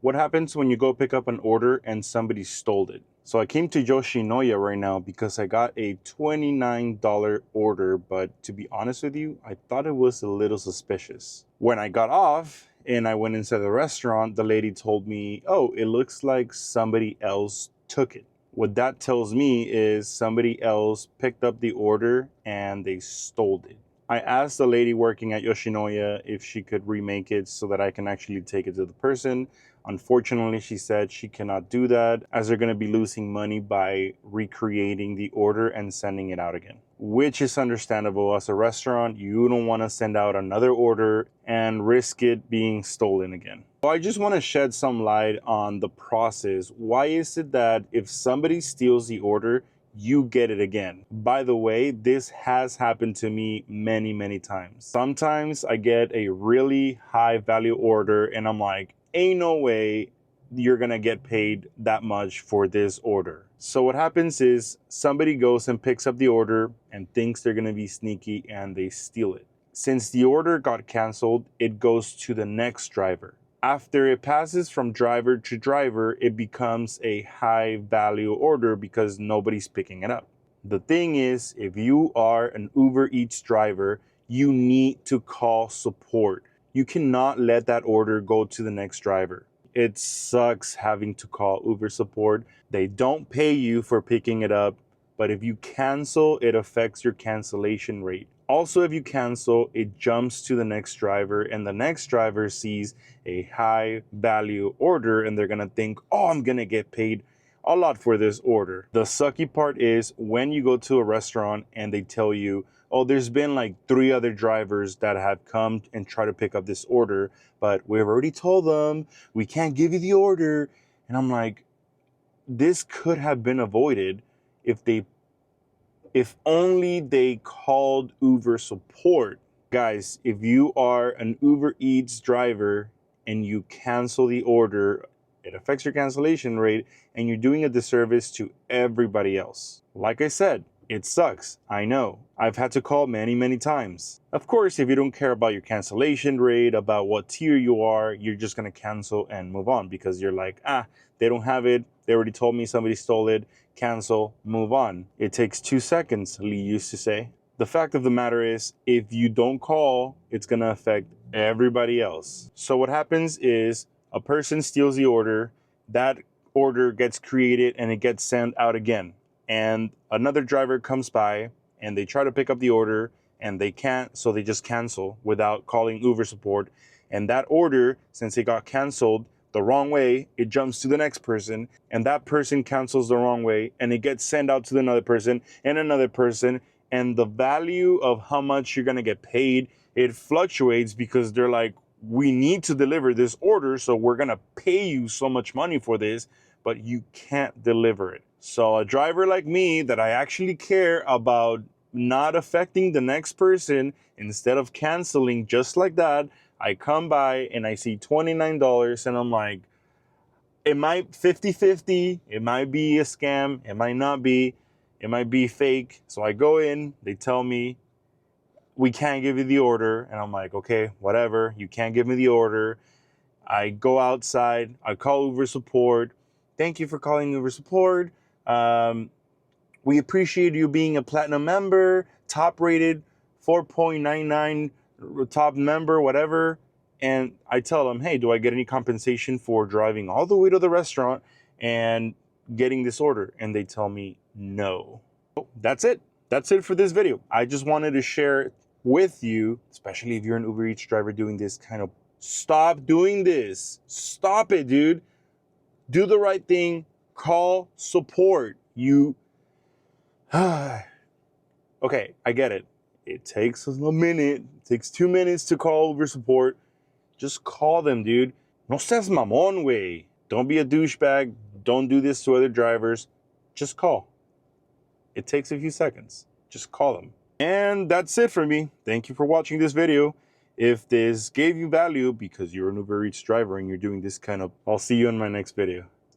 What happens when you go pick up an order and somebody stole it? So I came to Yoshinoya right now because I got a $29 order, but to be honest with you, I thought it was a little suspicious. When I got off and I went inside the restaurant, the lady told me, oh, it looks like somebody else took it. What that tells me is somebody else picked up the order and they stole it. I asked the lady working at Yoshinoya if she could remake it so that I can actually take it to the person. Unfortunately, she said she cannot do that as they're going to be losing money by recreating the order and sending it out again, which is understandable. As a restaurant, you don't want to send out another order and risk it being stolen again. So I just want to shed some light on the process. Why is it that if somebody steals the order, you get it again? By the way, this has happened to me many times. Sometimes I get a really high value order and I'm like, ain't no way you're gonna get paid that much for this order. So what happens is somebody goes and picks up the order and thinks they're gonna be sneaky and they steal it. Since the order got canceled, it goes to the next driver. After it passes from driver to driver, it becomes a high value order because nobody's picking it up. The thing is, if you are an Uber Eats driver, you need to call support. You cannot let that order go to the next driver. It sucks having to call Uber support. They don't pay you for picking it up, but if you cancel, it affects your cancellation rate. Also, if you cancel, it jumps to the next driver and the next driver sees a high value order and they're gonna think, oh, I'm gonna get paid a lot for this order. The sucky part is when you go to a restaurant and they tell you, oh, there's been like 3 other drivers that have come and try to pick up this order, but we've already told them we can't give you the order. And I'm like, this could have been avoided if only they called Uber support. Guys, if you are an Uber Eats driver and you cancel the order, it affects your cancellation rate and you're doing a disservice to everybody else. Like I said, it sucks. I know. I've had to call many times. Of course, if you don't care about your cancellation rate, about what tier you are, you're just going to cancel and move on because you're like, they don't have it. They already told me somebody stole it. Cancel, move on. It takes 2 seconds, Lee used to say. The fact of the matter is, if you don't call, it's going to affect everybody else. So what happens is a person steals the order, that order gets created and it gets sent out again. And another driver comes by and they try to pick up the order and they can't, so they just cancel without calling Uber support. And that order, since it got canceled the wrong way, it jumps to the next person and that person cancels the wrong way and it gets sent out to another person and another person. And the value of how much you're gonna get paid, it fluctuates because they're like, we need to deliver this order, so we're gonna pay you so much money for this, but you can't deliver it. So a driver like me that I actually care about not affecting the next person, instead of canceling just like that, I come by and I see $29 and I'm like, it might 50-50, it might be a scam, it might not be, it might be fake. So I go in, they tell me, we can't give you the order. And I'm like, okay, whatever, you can't give me the order. I go outside, I call Uber support. Thank you for calling Uber support. We appreciate you being a platinum member, top rated, 4.99 top member, whatever. And I tell them, hey, do I get any compensation for driving all the way to the restaurant and getting this order? And they tell me no. So that's it. That's it for this video. I just wanted to share with you, especially if you're an Uber Eats driver doing this kind of, stop doing this. Stop it, dude. Do the right thing. Call support. Okay, I get it. It takes a minute. It takes 2 minutes to call Uber support. Just call them, dude. No seas mamón, way. Don't be a douchebag. Don't do this to other drivers. Just call. It takes a few seconds. Just call them. And that's it for me. Thank you for watching this video. If this gave you value because you're an Uber Eats driver and you're doing this kind of, I'll see you in my next video.